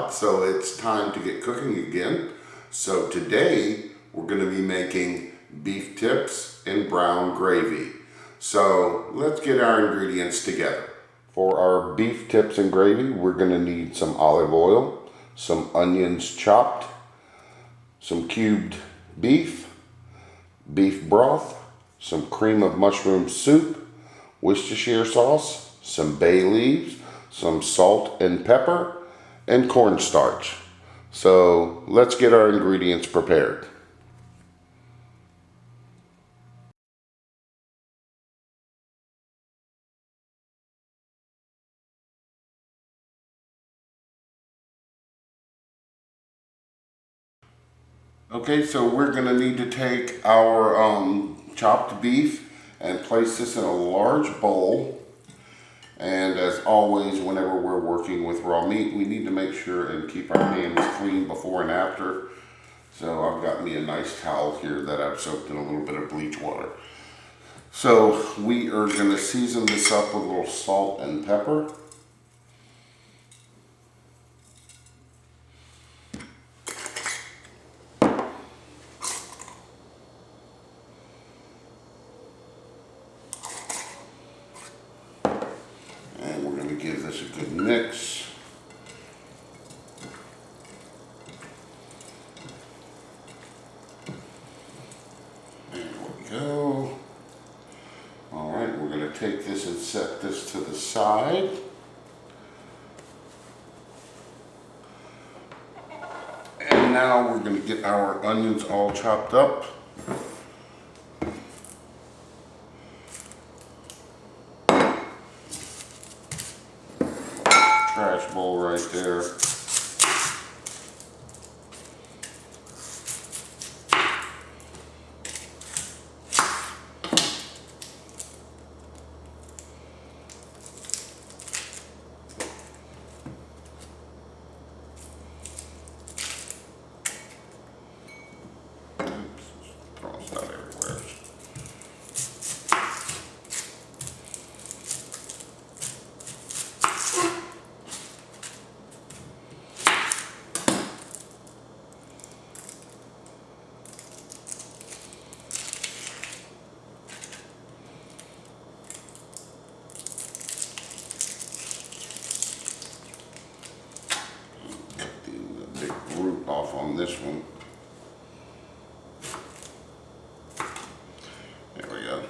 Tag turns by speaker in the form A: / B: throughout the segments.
A: hot, so it's time to get cooking again. So today we're going to be making beef tips in brown gravy. So let's get our ingredients together. For our beef tips and gravy, we're going to need some olive oil, some onions chopped, some cubed beef broth, some cream of mushroom soup, Worcestershire sauce, some bay leaves, some salt and pepper, and cornstarch. So let's get our ingredients prepared. Okay, so we're going to need to take our chopped beef and place this in a large bowl. And as always, whenever we're working with raw meat, we need to make sure and keep our hands clean before and after. So I've got me a nice towel here that I've soaked in a little bit of bleach water. So we are going to season this up with a little salt and pepper. And we're going to give this a good mix. Go. All right, we're going to take this and set this to the side. And now we're going to get our onions all chopped up. Trash bowl right there. Root off on this one. There we go.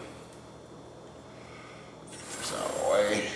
A: Get this out of the way.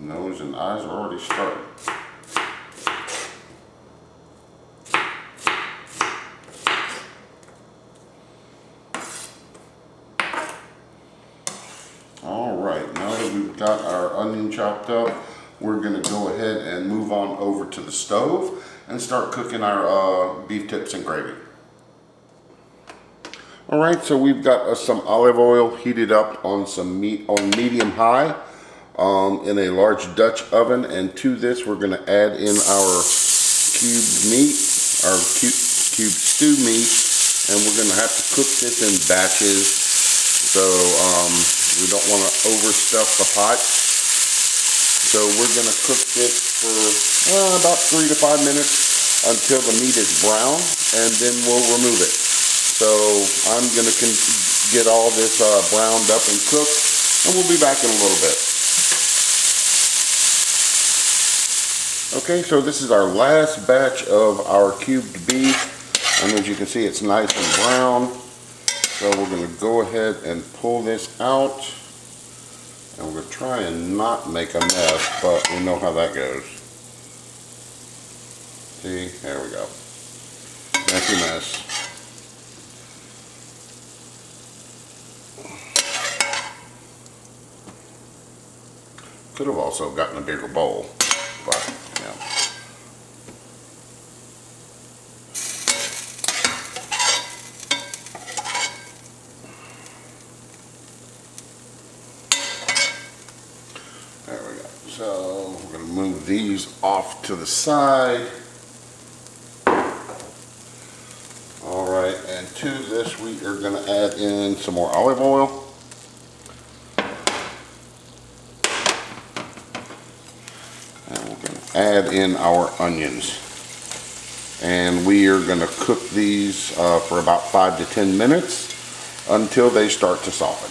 A: Nose and eyes are already starting. All right, now that we've got our onion chopped up, we're going to go ahead and move on over to the stove and start cooking our beef tips and gravy. All right, so we've got some olive oil heated up on some meat on medium high. In a large Dutch oven, and to this we're going to add in our cubed meat, our cubed stew meat, and we're going to have to cook this in batches, so we don't want to overstuff the pot. So we're going to cook this for about 3 to 5 minutes until the meat is brown, and then we'll remove it. So I'm going to get all this browned up and cooked, and we'll be back in a little bit. Okay, so this is our last batch of our cubed beef, and as you can see, it's nice and brown. So we're going to go ahead and pull this out, and we're going to try and not make a mess, but we know how that goes. See, there we go. Messy mess. Could have also gotten a bigger bowl, but yeah. There we go. So we're going to move these off to the side. All right, and to this we are going to add in some more olive oil. And we're going to add in our onions. And we are going to cook these for about 5 to 10 minutes until they start to soften.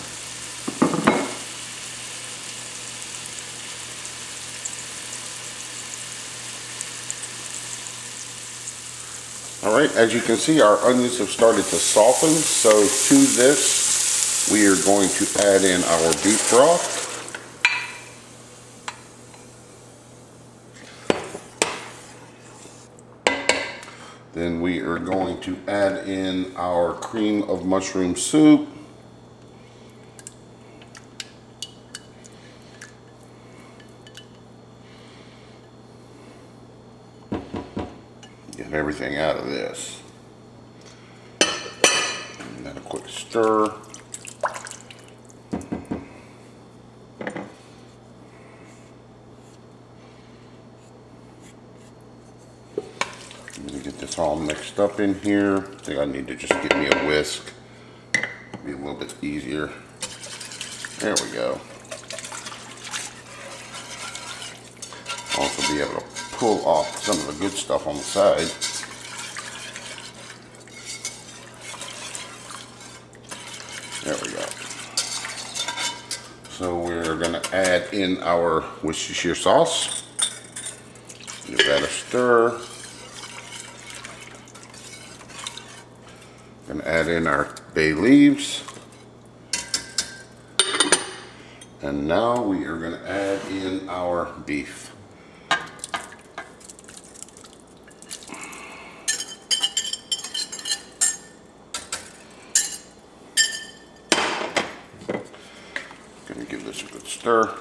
A: Alright, as you can see, our onions have started to soften, so to this we are going to add in our beef broth. Then we are going to add in our cream of mushroom soup. Get everything out of this. And then a quick stir. I'm going to get this all mixed up in here. I think I need to just get me a whisk. Be a little bit easier. There we go. Also be able to pull off some of the good stuff on the side. There we go. So we're going to add in our Worcestershire sauce. Give that a stir. Going to add in our bay leaves. And now we are going to add in our beef. Going to give this a good stir.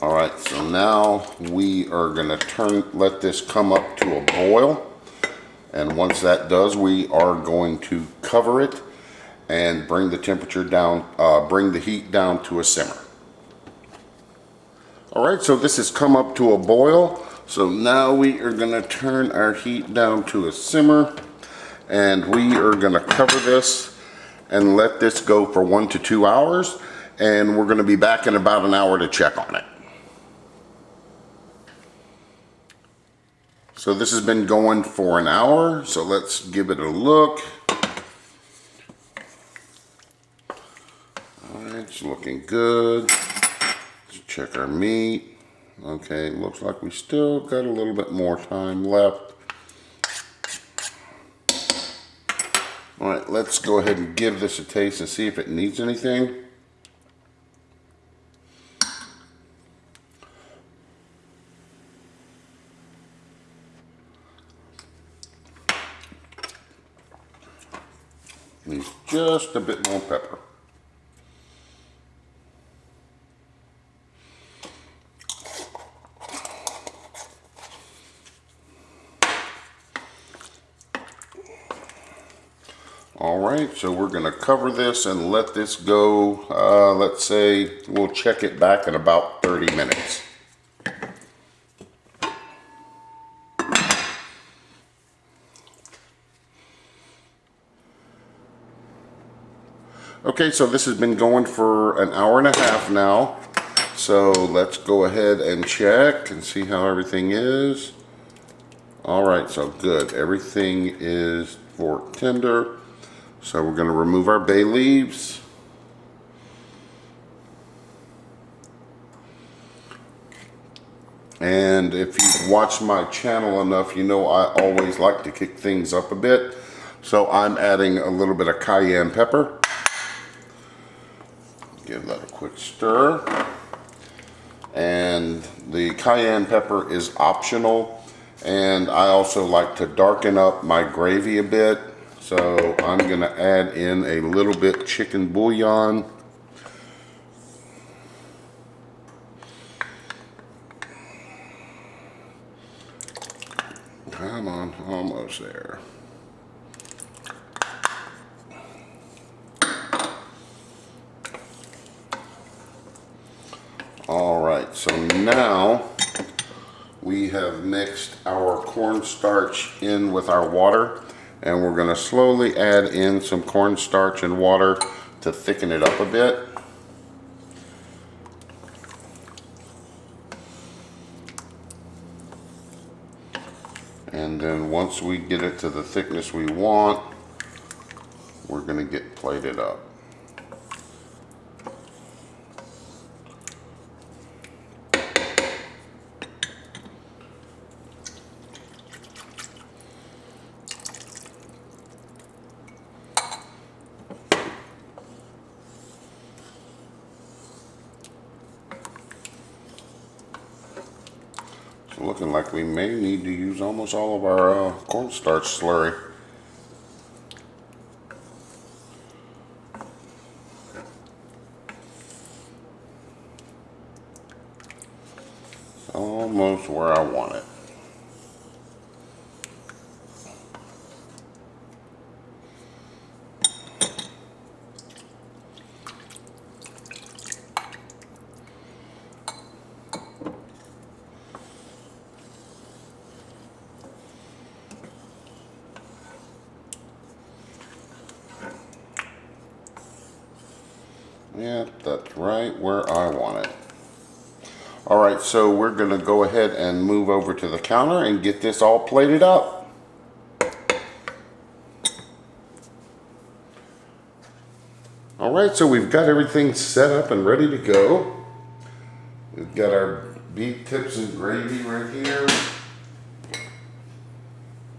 A: Alright, so now we are going to let this come up to a boil. And once that does, we are going to cover it and bring the temperature down, bring the heat down to a simmer. Alright, so this has come up to a boil. So now we are going to turn our heat down to a simmer. And we are going to cover this and let this go for 1 to 2 hours. And we're going to be back in about an hour to check on it. So this has been going for an hour, so let's give it a look. Alright, it's looking good. Let's check our meat. Okay, looks like we still got a little bit more time left. Alright, let's go ahead and give this a taste and see if it needs anything. Needs just a bit more pepper. Alright, so we're going to cover this and let this go, let's say we'll check it back in about 30 minutes. Okay, so this has been going for an hour and a half now. So let's go ahead and check and see how everything is. Alright, so good. Everything is fork tender. So we're going to remove our bay leaves. And if you've watched my channel enough, you know I always like to kick things up a bit. So I'm adding a little bit of cayenne pepper. Give that a quick stir. And the cayenne pepper is optional. And I also like to darken up my gravy a bit. So I'm gonna add in a little bit chicken bouillon. Come on, almost there. All right, so now we have mixed our cornstarch in with our water, and we're going to slowly add in some cornstarch and water to thicken it up a bit. And then once we get it to the thickness we want, we're going to get plated up. It's looking like we may need to use almost all of our cornstarch slurry. Almost where I want it. Yeah, that's right where I want it. All right, so we're gonna go ahead and move over to the counter and get this all plated up. All right, so we've got everything set up and ready to go. We've got our beef tips and gravy right here.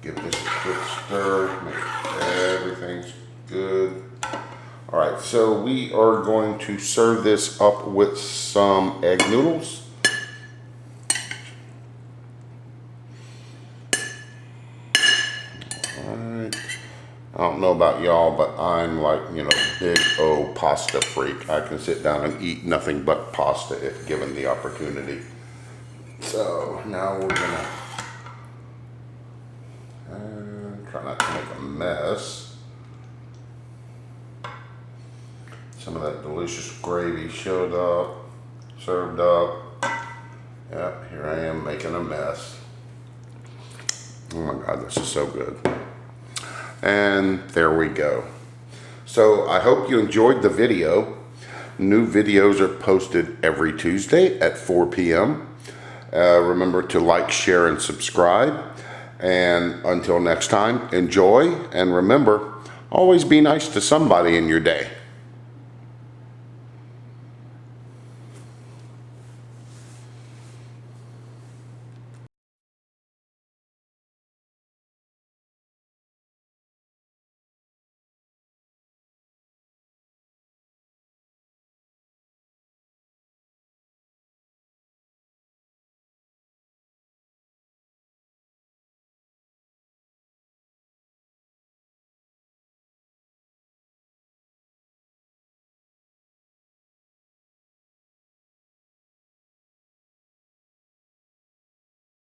A: Give this a quick stir, make sure everything's good. All right, so we are going to serve this up with some egg noodles. All right, I don't know about y'all, but I'm like, you know, big O pasta freak. I can sit down and eat nothing but pasta if given the opportunity. So now we're gonna try not to make a mess. Some of that delicious gravy showed up, served up. Yep, here I am making a mess. Oh my God, this is so good. And there we go. So I hope you enjoyed the video. New videos are posted every Tuesday at 4 p.m. Remember to like, share, and subscribe. And until next time, enjoy. And remember, always be nice to somebody in your day.